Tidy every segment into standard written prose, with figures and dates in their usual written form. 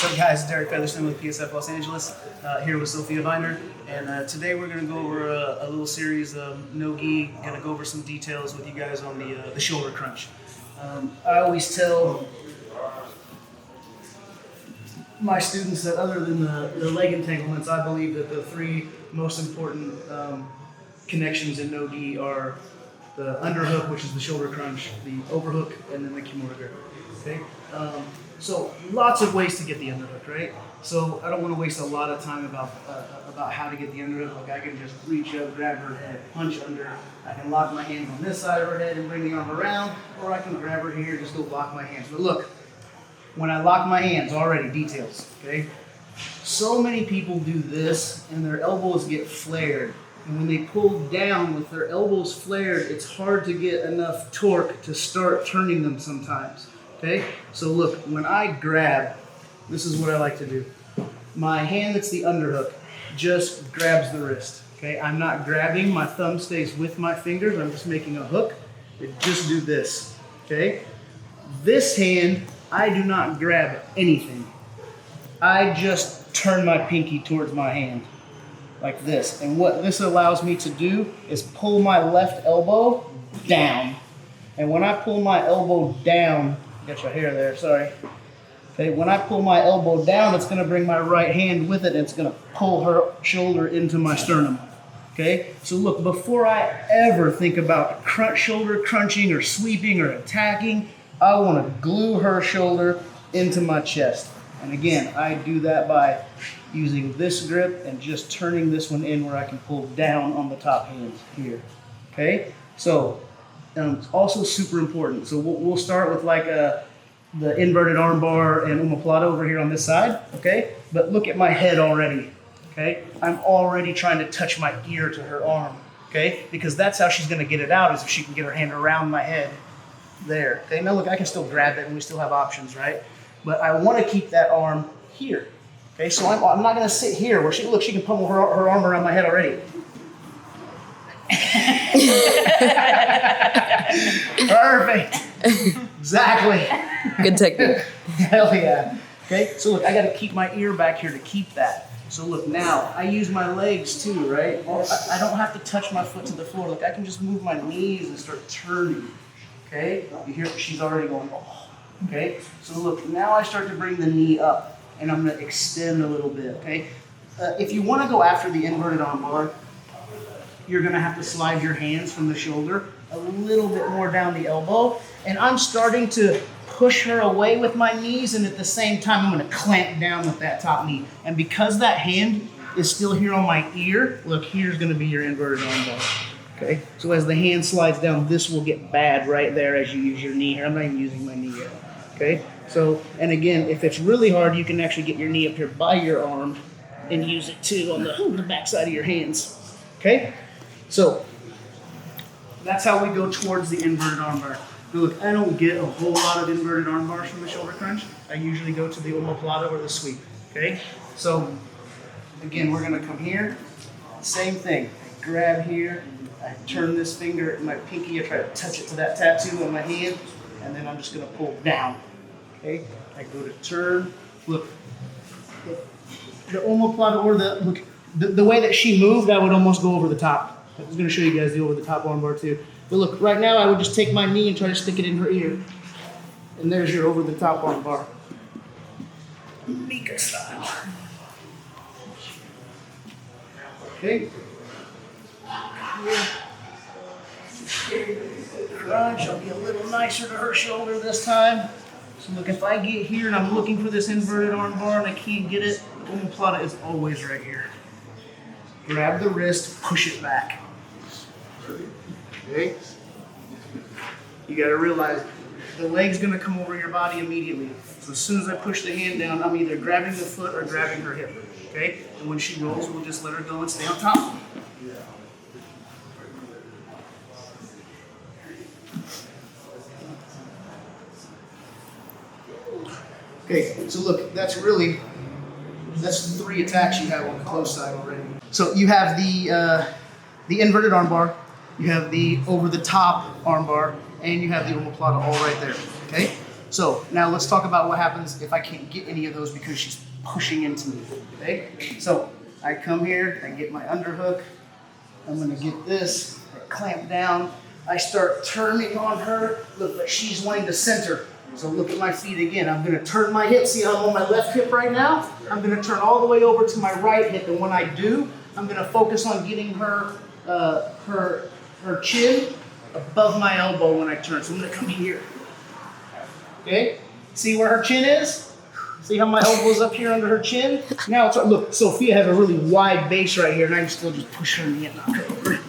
What's up, guys? Derek Featherstone with PSF Los Angeles, here with Sophia Viner, and today we're going to go over a little series of no-gi. Going to go over some details with you guys on the shoulder crunch. I always tell my students that other than the leg entanglements, I believe that the three most important connections in no-gi are the underhook, which is the shoulder crunch, the overhook, and then the kimura grip. Okay. So lots of ways to get the underhook, right? So I don't want to waste a lot of time about how to get the underhook. Like I can just reach up, grab her head, punch under. I can lock my hands on this side of her head and bring the arm around, or I can grab her here, just go lock my hands. But look, when I lock my hands, already details, okay? So many people do this and their elbows get flared. And when they pull down with their elbows flared, it's hard to get enough torque to start turning them sometimes. Okay, so look, when I grab, this is what I like to do. My hand that's the underhook just grabs the wrist. Okay, I'm not grabbing, my thumb stays with my fingers, I'm just making a hook. Just do this. Okay, this hand, I do not grab anything. I just turn my pinky towards my hand, like this. And what this allows me to do is pull my left elbow down. And when I pull my elbow down, got your hair there, sorry. Okay, when I pull my elbow down, it's gonna bring my right hand with it, and it's gonna pull her shoulder into my sternum. Okay, so look, before I ever think about shoulder crunching or sweeping or attacking, I wanna glue her shoulder into my chest. And again, I do that by using this grip and just turning this one in where I can pull down on the top hand here. Okay, so it's also super important. So we'll start with like the inverted arm bar and omoplata over here on this side, okay? But look at my head already, okay? I'm already trying to touch my ear to her arm, okay? Because that's how she's gonna get it out, is if she can get her hand around my head there, okay? Now look, I can still grab it and we still have options, right? But I wanna keep that arm here, okay? So I'm not gonna sit here where she can pummel her arm around my head already. Perfect. Exactly. Good technique. Hell yeah. Okay, so look, I got to keep my ear back here to keep that. So look, now I use my legs too, right? I don't have to touch my foot to the floor. Look, I can just move my knees and start turning. Okay, you hear she's already going, oh. Okay, so look, now I start to bring the knee up and I'm going to extend a little bit. Okay, if you want to go after the inverted arm bar, you're gonna have to slide your hands from the shoulder a little bit more down the elbow. And I'm starting to push her away with my knees, and at the same time, I'm gonna clamp down with that top knee. And because that hand is still here on my ear, look, here's gonna be your inverted arm bar. Okay, so as the hand slides down, this will get bad right there as you use your knee here. I'm not even using my knee yet. Okay, so, and again, if it's really hard, you can actually get your knee up here by your arm and use it too on the back side of your hands. Okay? So that's how we go towards the inverted arm bar. Now look, I don't get a whole lot of inverted arm bars from the shoulder crunch. I usually go to the omoplata or the sweep, okay? So again, we're gonna come here, same thing. I grab here, I turn this finger, my pinky, I try to touch it to that tattoo on my hand, and then I'm just gonna pull down, okay? I go to turn, look, the omoplata or the way that she moved, I would almost go over the top. I was going to show you guys the over-the-top arm bar too. But look, right now I would just take my knee and try to stick it in her ear. And there's your over-the-top arm bar. Mika style. Okay. Crunch, I'll be a little nicer to her shoulder this time. So look, if I get here and I'm looking for this inverted arm bar and I can't get it, the omoplata is always right here. Grab the wrist, push it back. Okay? You gotta realize the leg's gonna come over your body immediately. So as soon as I push the hand down, I'm either grabbing the foot or grabbing her hip. Okay? And when she rolls, we'll just let her go and stay on top. Okay, so look, that's 3 attacks you have on the close side already. So you have the inverted arm bar, you have the over the top arm bar, and you have the omoplata all right there, okay? So now let's talk about what happens if I can't get any of those because she's pushing into me, okay? So I come here, I get my underhook, I'm gonna get this, I clamp down, I start turning on her, look like she's wanting to center. So look at my feet again, I'm gonna turn my hip, see how I'm on my left hip right now? I'm gonna turn all the way over to my right hip, and when I do, I'm gonna focus on getting her, her chin above my elbow when I turn. So I'm gonna come here. Okay? See where her chin is? See how my elbow's up here under her chin? Now it's, look, Sophia has a really wide base right here, and I can still just push her knee and knock her over.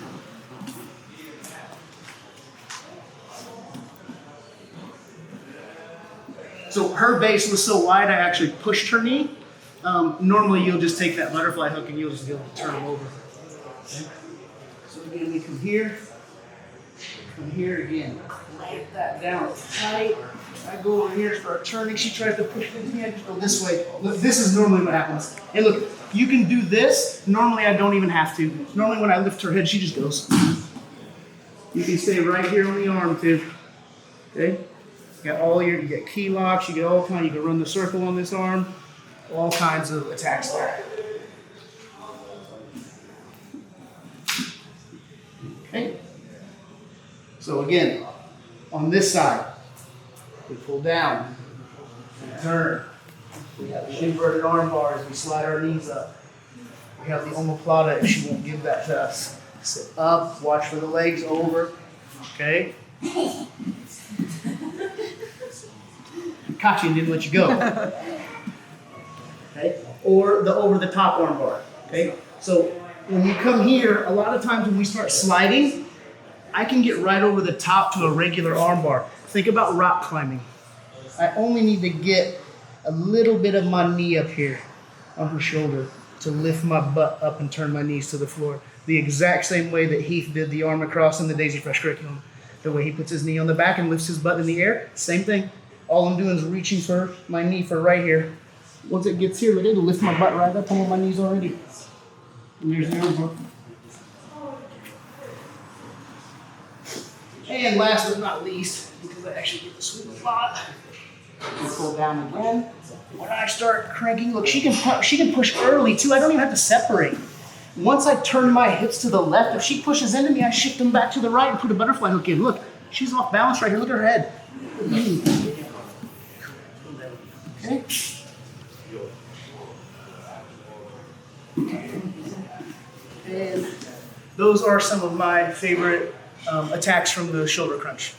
So her base was so wide, I actually pushed her knee. Normally, you'll just take that butterfly hook and you'll just be able to turn them over. Okay? So again, we come here again, clamp that down tight. I go over here, start turning. She tries to push into me. I just go this way. Look, this is normally what happens. And look, you can do this. Normally, I don't even have to. Normally, when I lift her head, she just goes. You can stay right here on the arm too. Okay. You get key locks. You get all kinds. You can run the circle on this arm. All kinds of attacks there. Okay. So again, on this side, we pull down, we turn. We have the inverted arm bars. We slide our knees up. We have the omoplata if she won't give that to us. Sit up, watch for the legs over. Okay. Caught you and didn't let you go. Okay. Or the over the top arm bar. Okay. So when you come here, a lot of times when we start sliding, I can get right over the top to a regular arm bar. Think about rock climbing. I only need to get a little bit of my knee up here on her shoulder to lift my butt up and turn my knees to the floor. The exact same way that Heath did the arm across in the Daisy Fresh curriculum. The way he puts his knee on the back and lifts his butt in the air, same thing. All I'm doing is reaching for my knee for right here. Once it gets here, it'll lift my butt right up. I'm on my knees already. And there's the arm bar. And last but not least, because I actually get the sweep a lot, we pull down again. When I start cranking, look, she can push early too. I don't even have to separate. Once I turn my hips to the left, if she pushes into me, I shift them back to the right and put a butterfly hook in. Look, she's off balance right here. Look at her head. Okay. And those are some of my favorite attacks from the shoulder crunch.